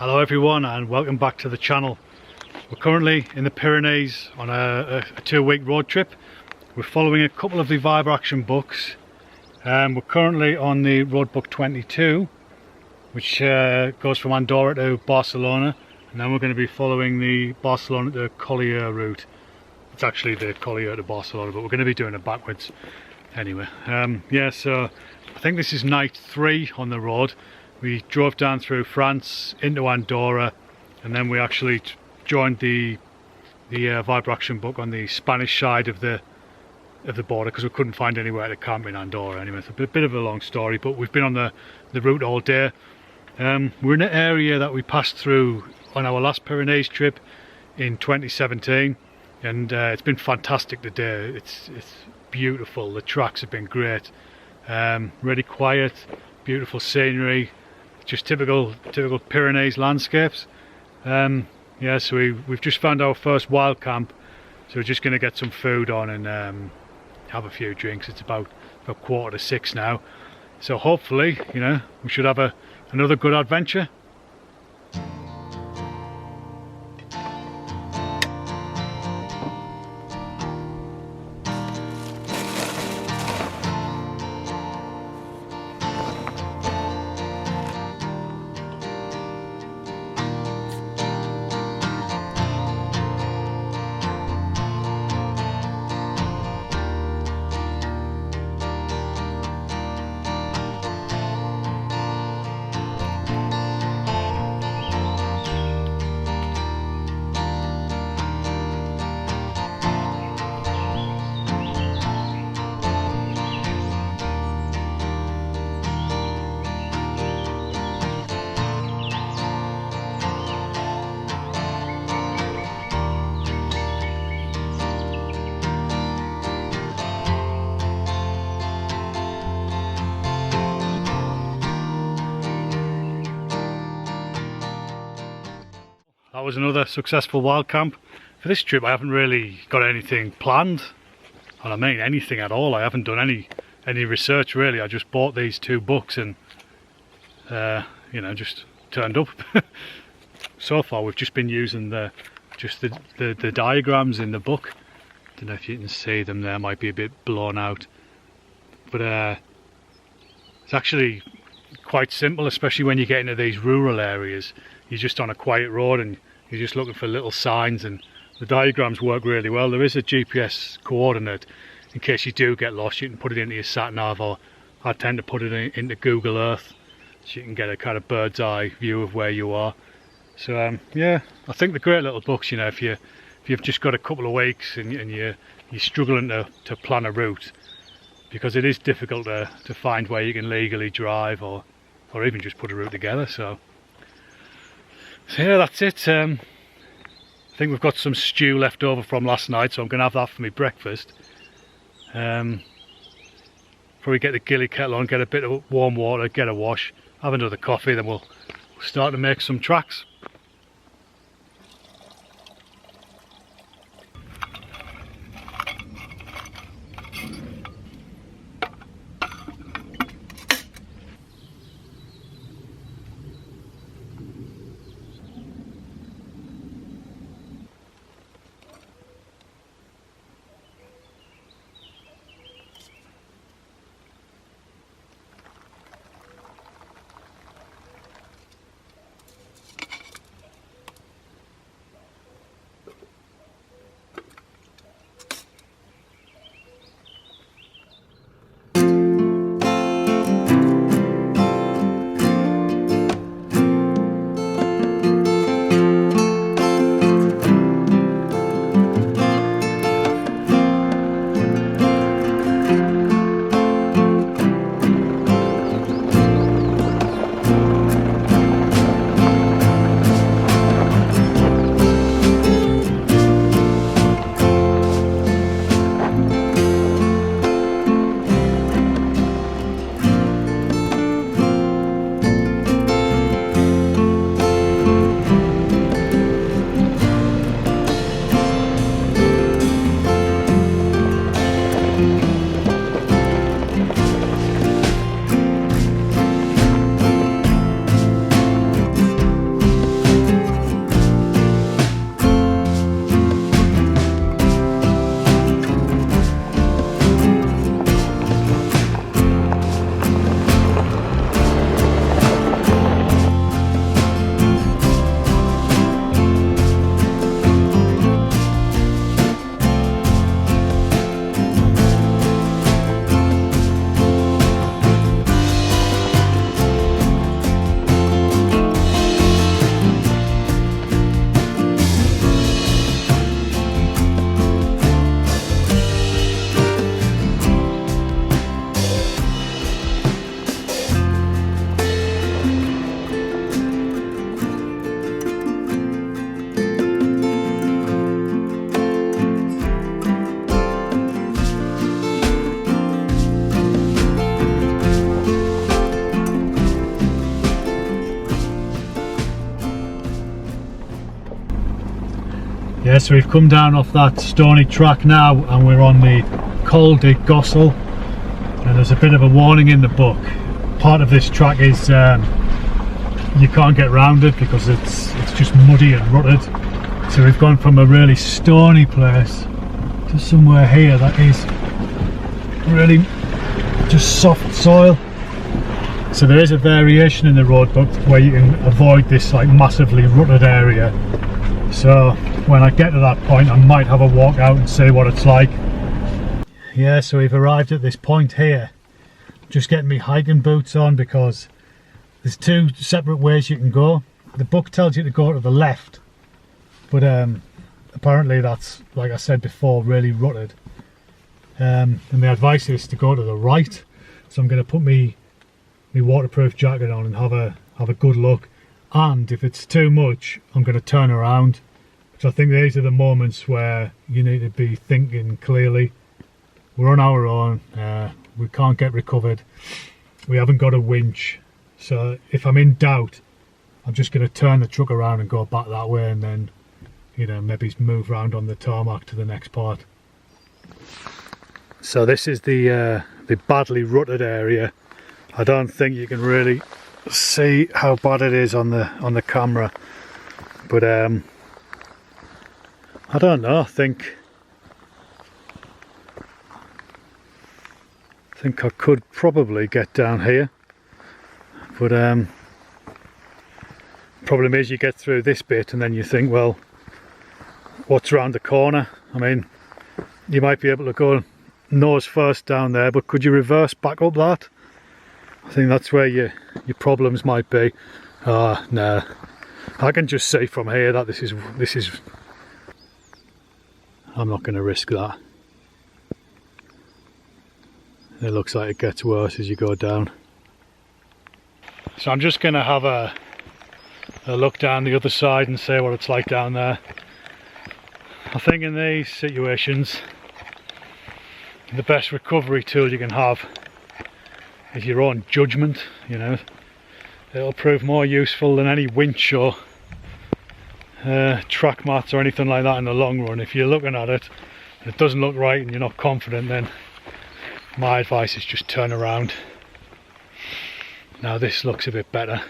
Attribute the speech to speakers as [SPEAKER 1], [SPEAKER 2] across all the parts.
[SPEAKER 1] Hello everyone and welcome back to the channel. We're currently in the Pyrenees on a 2-week road trip. We're following a couple of the Vibraction books. We're currently on the road book 22, which goes from Andorra to Barcelona, and then we're going to be following the Barcelona to Catalonia route. It's actually the Catalonia to Barcelona, but we're going to be doing it backwards anyway. Yeah, so I think this is night 3 on the road. We drove down through France into Andorra, and then we actually joined the Vibraction book on the Spanish side of the border because we couldn't find anywhere to camp in Andorra. Anyway, it's a bit of a long story, but we've been on the route all day. We're in an area that we passed through on our last Pyrenees trip in 2017, and it's been fantastic today. It's beautiful. The tracks have been great. Really quiet, beautiful scenery. Just typical Pyrenees landscapes. Yeah, so we've just found our first wild camp, so we're just going to get some food on and have a few drinks. It's about 5:45 now, so hopefully, we should have another good adventure. That was another successful wild camp. For this trip I haven't really got anything planned, and I mean anything at all. I haven't done any research really. I just bought these 2 books and just turned up. So far we've just been using the diagrams in the book. Don't know if you can see them there, might be a bit blown out, but it's actually quite simple, especially when you get into these rural areas. You're just on a quiet road and you're just looking for little signs, and the diagrams work really well. There is a GPS coordinate in case you do get lost. You can put it into your sat nav, or I tend to put it into Google Earth so you can get a kind of bird's eye view of where you are. So yeah, I think they're great little books. If you've just got a couple of weeks and you're struggling to plan a route, because it is difficult to find where you can legally drive or even just put a route together. So yeah, that's it. I think we've got some stew left over from last night, so I'm going to have that for my breakfast. Probably get the gilly kettle on, get a bit of warm water, get a wash, have another coffee, then we'll start to make some tracks. Yeah, so we've come down off that stony track now and we're on the Col de Gossel, and there's a bit of a warning in the book. Part of this track is you can't get round it because it's just muddy and rutted. So we've gone from a really stony place to somewhere here that is really just soft soil. So there is a variation in the road book where you can avoid this like massively rutted area. So when I get to that point I might have a walk out and see what it's like. Yeah, so we've arrived at this point here. Just getting me hiking boots on because there's two separate ways you can go. The book tells you to go to the left, but apparently that's, like I said before, really rutted. And the advice is to go to the right. So I'm going to put me waterproof jacket on and have a good look. And if it's too much, I'm going to turn around. So I think these are the moments where you need to be thinking clearly. We're on our own. We can't get recovered. We haven't got a winch. So if I'm in doubt, I'm just going to turn the truck around and go back that way, and then, you know, maybe move round on the tarmac to the next part. So this is the badly rutted area. I don't think you can really see how bad it is on the camera, but I don't know. I think I could probably get down here, but problem is you get through this bit and then you think, well, what's around the corner? I mean, you might be able to go nose first down there, but could you reverse back up that? I think that's where your problems might be. No, I can just see from here that this is I'm not going to risk that. It looks like it gets worse as you go down. So I'm just going to have a look down the other side and see what it's like down there. I think in these situations the best recovery tool you can have is your own judgment. You know, it'll prove more useful than any winch or track mats or anything like that in the long run. If you're looking at it and it doesn't look right and you're not confident, then my advice is just turn around. Now this looks a bit better.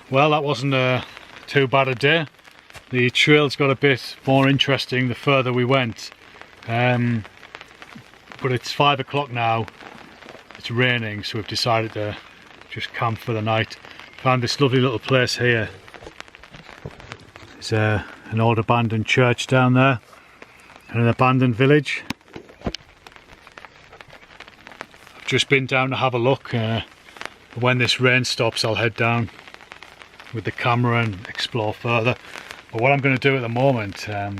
[SPEAKER 1] Well, that wasn't too bad a day. The trails got a bit more interesting the further we went, but it's 5 o'clock now. It's raining, so we've decided to just camp for the night. Found this lovely little place here. There's an old abandoned church down there and an abandoned village. I've just been down to have a look. When this rain stops, I'll head down with the camera and explore further. But what I'm going to do at the moment, I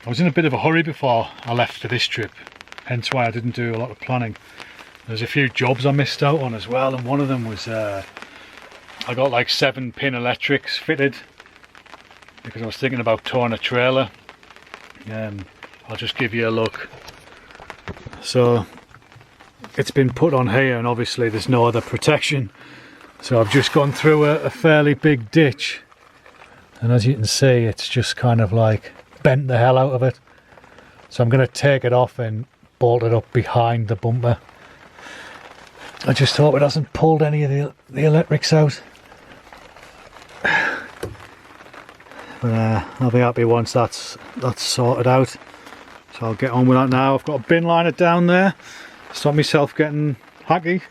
[SPEAKER 1] was in a bit of a hurry before I left for this trip, hence why I didn't do a lot of planning. There's a few jobs I missed out on as well, and one of them was I got like 7-pin electrics fitted because I was thinking about towing a trailer. I'll just give you a look. So it's been put on here, and obviously there's no other protection. So I've just gone through a fairly big ditch, and as you can see, it's just kind of like bent the hell out of it. So I'm going to take it off and bolt it up behind the bumper. I just hope it hasn't pulled any of the electrics out. But I'll be happy once that's sorted out. So I'll get on with that now. I've got a bin liner down there, stop myself getting hacky.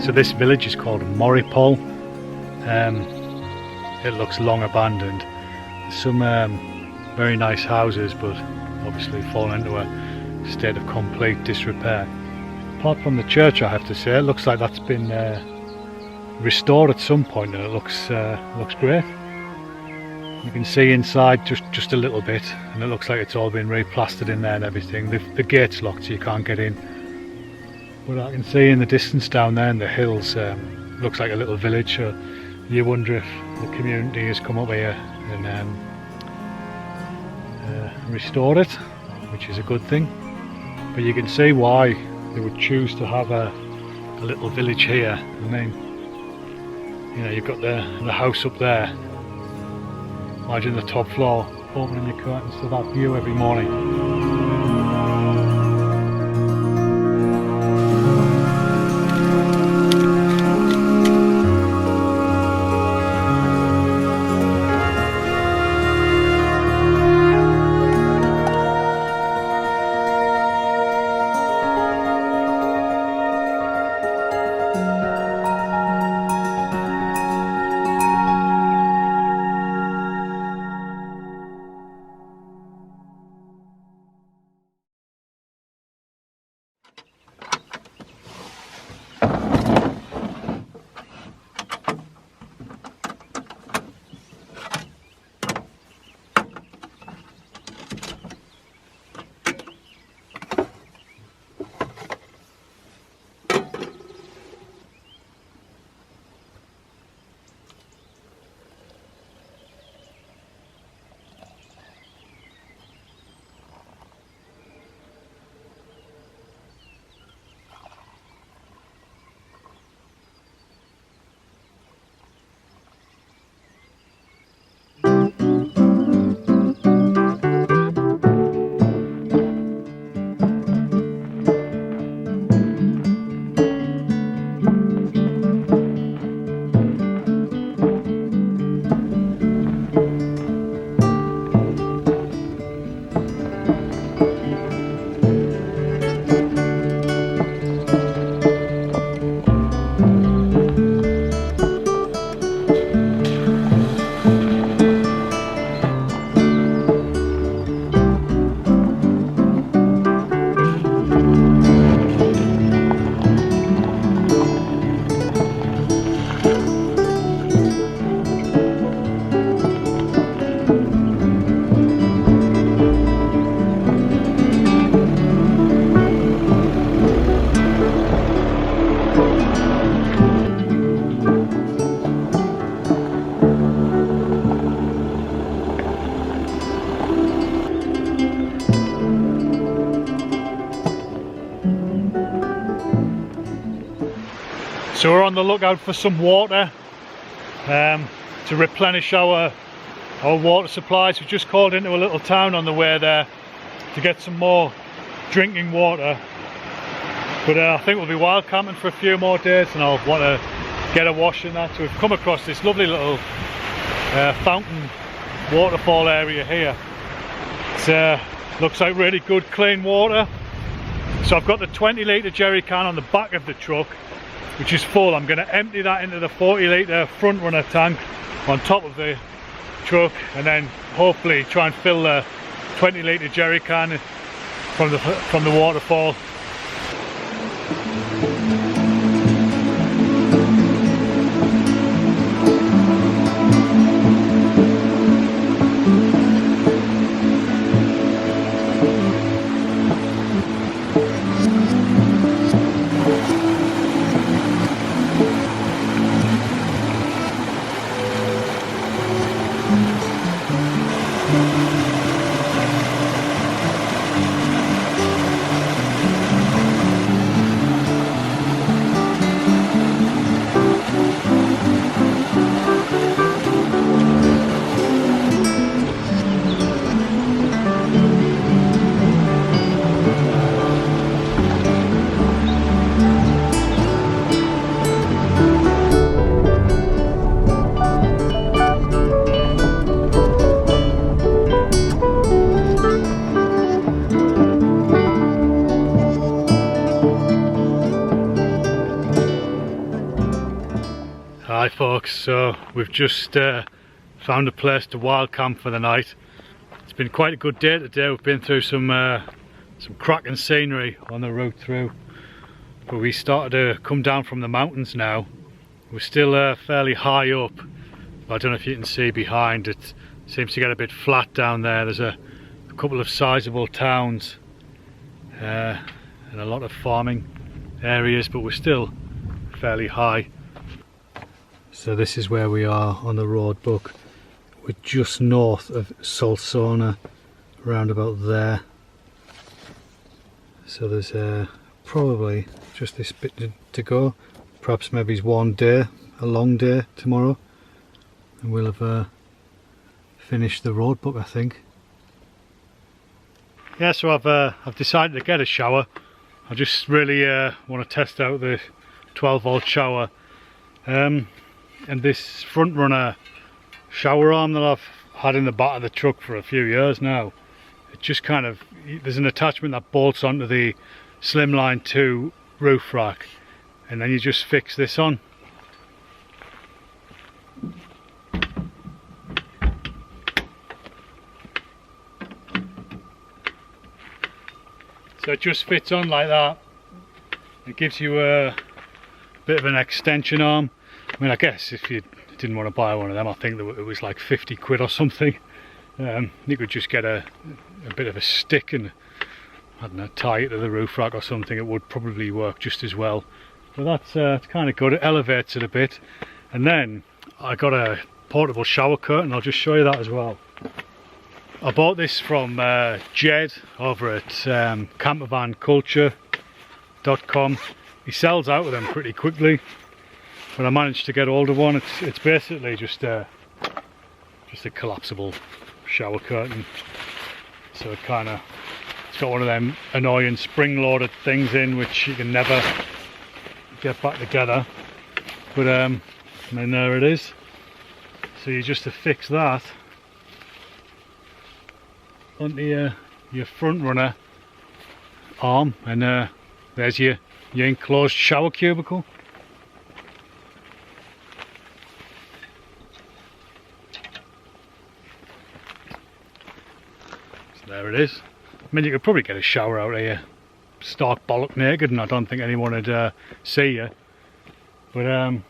[SPEAKER 1] So this village is called Moripol. It looks long abandoned. There's some very nice houses, but obviously fallen into a state of complete disrepair. Apart from the church, I have to say, it looks like that's been restored at some point, and it looks great. You can see inside just a little bit, and it looks like it's all been replastered in there and everything. The gate's locked, so you can't get in. But I can see in the distance down there in the hills, looks like a little village. So you wonder if the community has come up here and restored it, which is a good thing. But you can see why they would choose to have a little village here. I mean, you know, you've got the house up there. Imagine the top floor, opening your curtains to that view every morning. So we're on the lookout for some water to replenish our water supplies. We just called into a little town on the way there to get some more drinking water. But I think we'll be wild camping for a few more days, and I'll want to get a wash in that. So we've come across this lovely little fountain waterfall area here. It looks like really good clean water. So I've got the 20-litre jerry can on the back of the truck, which is full. I'm going to empty that into the 40-litre front runner tank on top of the truck, and then hopefully try and fill the 20-litre jerry can from the waterfall. Hi folks, so we've just found a place to wild camp for the night. It's been quite a good day today. We've been through some cracking scenery on the route through, but we started to come down from the mountains now. We're still fairly high up. I don't know if you can see behind, it seems to get a bit flat down there. There's a couple of sizable towns and a lot of farming areas, but we're still fairly high. So this is where we are on the road book. We're just north of Solsona, around about there. So there's probably just this bit to go. Perhaps maybe it's one day, a long day tomorrow, and we'll have finished the road book, I think. Yeah, so I've decided to get a shower. I just really want to test out the 12-volt shower. And this front runner shower arm that I've had in the back of the truck for a few years now, it just kind of, there's an attachment that bolts onto the Slimline 2 roof rack, and then you just fix this on. So it just fits on like that. It gives you a bit of an extension arm. I mean, I guess if you didn't want to buy one of them, I think that it was like 50 quid or something. You could just get a bit of a stick and, I don't know, tie it to the roof rack or something. It would probably work just as well. But that's kind of good. It elevates it a bit. And then I got a portable shower curtain. I'll just show you that as well. I bought this from Jed over at campervanculture.com. He sells out of them pretty quickly, but I managed to get hold of one. It's basically just a collapsible shower curtain. So it's got one of them annoying spring-loaded things in which you can never get back together. But and then there it is. So you just affix that onto your front runner arm, and there's your enclosed shower cubicle. So there it is. I mean, you could probably get a shower out here stark bollock naked and I don't think anyone would see you, but at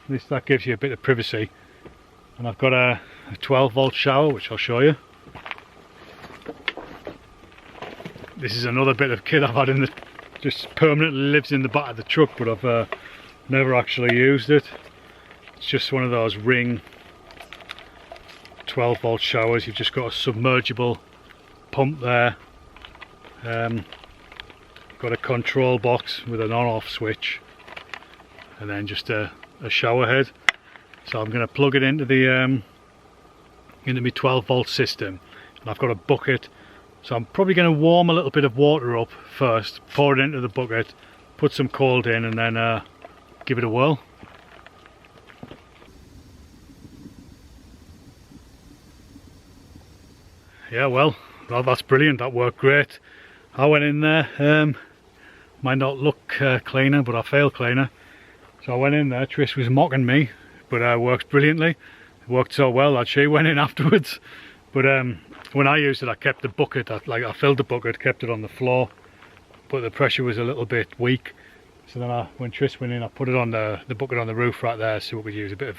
[SPEAKER 1] least that gives you a bit of privacy. And I've got a 12-volt shower which I'll show you. This is another bit of kit I've had in the, just permanently lives in the back of the truck, but I've never actually used it. It's just one of those ring 12-volt showers. You've just got a submergible pump there. Got a control box with an on-off switch, and then just a shower head. So I'm going to plug it into the into my 12-volt system, and I've got a bucket. So I'm probably going to warm a little bit of water up first, pour it into the bucket, put some cold in, and then give it a whirl. Yeah, well, that's brilliant. That worked great. I went in there. Might not look cleaner, but I feel cleaner. So I went in there. Trish was mocking me, but it worked brilliantly. It worked so well that she went in afterwards. But when I used it, I kept the bucket, I filled the bucket, kept it on the floor, but the pressure was a little bit weak. So then when Trish went in, I put it on the bucket on the roof right there, so we could use a bit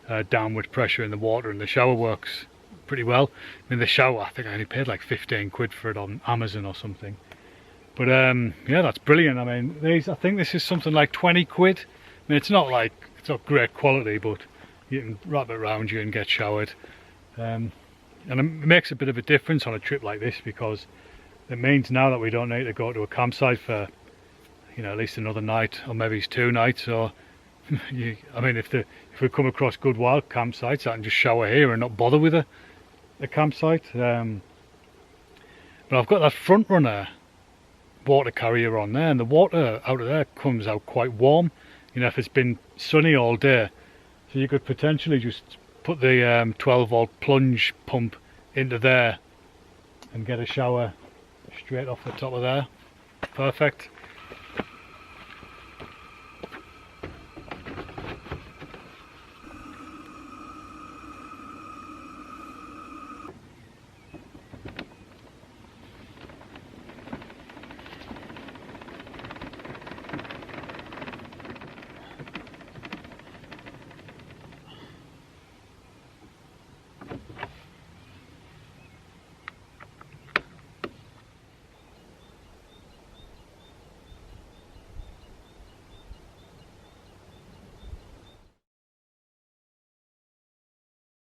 [SPEAKER 1] of downward pressure in the water, and the shower works pretty well. I mean, the shower, I think I only paid like 15 quid for it on Amazon or something. But yeah, that's brilliant. I mean, I think this is something like 20 quid. I mean, it's not great quality, but you can wrap it around you and get showered. And it makes a bit of a difference on a trip like this, because it means now that we don't need to go to a campsite for, you know, at least another night, or maybe it's 2 nights. Or I mean, if we come across good wild campsites, I can just shower here and not bother with a campsite. But I've got that front runner water carrier on there, and the water out of there comes out quite warm, you know, if it's been sunny all day. So you could potentially just put the 12-volt plunge pump into there and get a shower straight off the top of there. Perfect.